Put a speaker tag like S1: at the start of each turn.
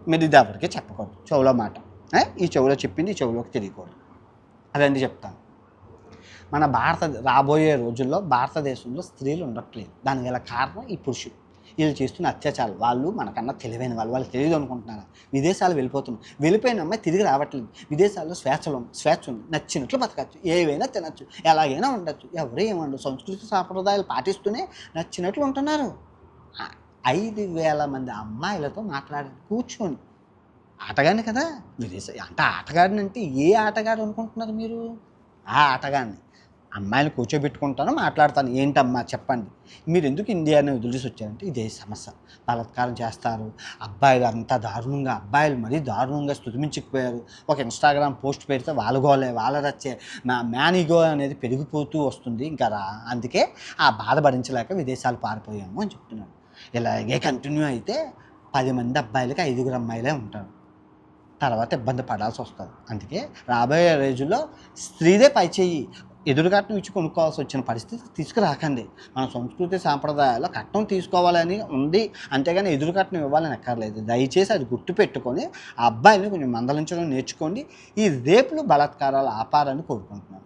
S1: మీరు ఇది ఎవరికి చెప్పకూడదు, చెవులో మాట. ఈ చెవులో చెప్పింది ఈ చెవులోకి తెలియకూడదు. అదండి చెప్తాను. మన రాబోయే రోజుల్లో భారతదేశంలో స్త్రీలు ఉండట్లేదు. దానికి గల కారణం ఈ పురుషులు. వీళ్ళు చేస్తున్న అత్యాచారాలు. వాళ్ళు మనకన్నా తెలివైన వాళ్ళు తెలియదు అనుకుంటున్నారు. విదేశాలు వెళ్ళిపోతున్నారు. వెళ్ళిపోయిన అమ్మాయి తిరిగి రావట్లేదు. విదేశాల్లో స్వేచ్ఛ ఉంది, నచ్చినట్లు బతకచ్చు, ఏవైనా తినచ్చు, ఎలాగైనా ఉండొచ్చు, ఎవరు ఏమండరు. సంస్కృతి సాంప్రదాయాలు పాటిస్తూనే నచ్చినట్లు ఉంటున్నారు. 5,000 మంది అమ్మాయిలతో మాట్లాడారు కూర్చొని. ఆటగాడిని కదా, అంటే ఆటగాడిని అంటే ఏ ఆటగాడు అనుకుంటున్నారు మీరు? ఆ ఆటగాడిని. అమ్మాయిని కూర్చోబెట్టుకుంటాను, మాట్లాడతాను. ఏంటమ్మా చెప్పండి, మీరు ఎందుకు ఇండియాని వదిలేసి వచ్చారంటే ఇదే సమస్య. బలాత్కారం చేస్తారు, అబ్బాయిలు అంతా దారుణంగా, అబ్బాయిలు మరీ దారుణంగా స్తుతిమించుకుపోయారు. ఒక ఇన్స్టాగ్రామ్ పోస్ట్ పెడితే వాళ్ళ గోలే, వాళ్ళ రచ్చే, మ్యాన్ ఈగో అనేది పెరిగిపోతూ వస్తుంది. ఇంకా అందుకే ఆ బాధ భరించలేక విదేశాలు పారిపోయాము అని చెప్తున్నాను. ఇలాగే కంటిన్యూ అయితే 10 మంది అబ్బాయిలకి 5 అమ్మాయిలే ఉంటారు. తర్వాత ఇబ్బంది పడాల్సి వస్తుంది. అందుకే రాబోయే రోజుల్లో స్త్రీదే పైచేయి. ఎదురు కట్నం ఇచ్చి కొనుక్కోవాల్సి వచ్చిన పరిస్థితి తీసుకురాకండి. మన సంస్కృతి సాంప్రదాయాల్లో కట్నం తీసుకోవాలని ఉంది, అంతేగాని ఎదురు కట్నం ఇవ్వాలని ఎక్కర్లేదు. దయచేసి అది గుర్తుపెట్టుకొని ఆ అబ్బాయిని కొంచెం మందలించడం నేర్చుకోండి. ఈ రేపులు బలాత్కారాలు ఆపాలని కోరుకుంటున్నాను.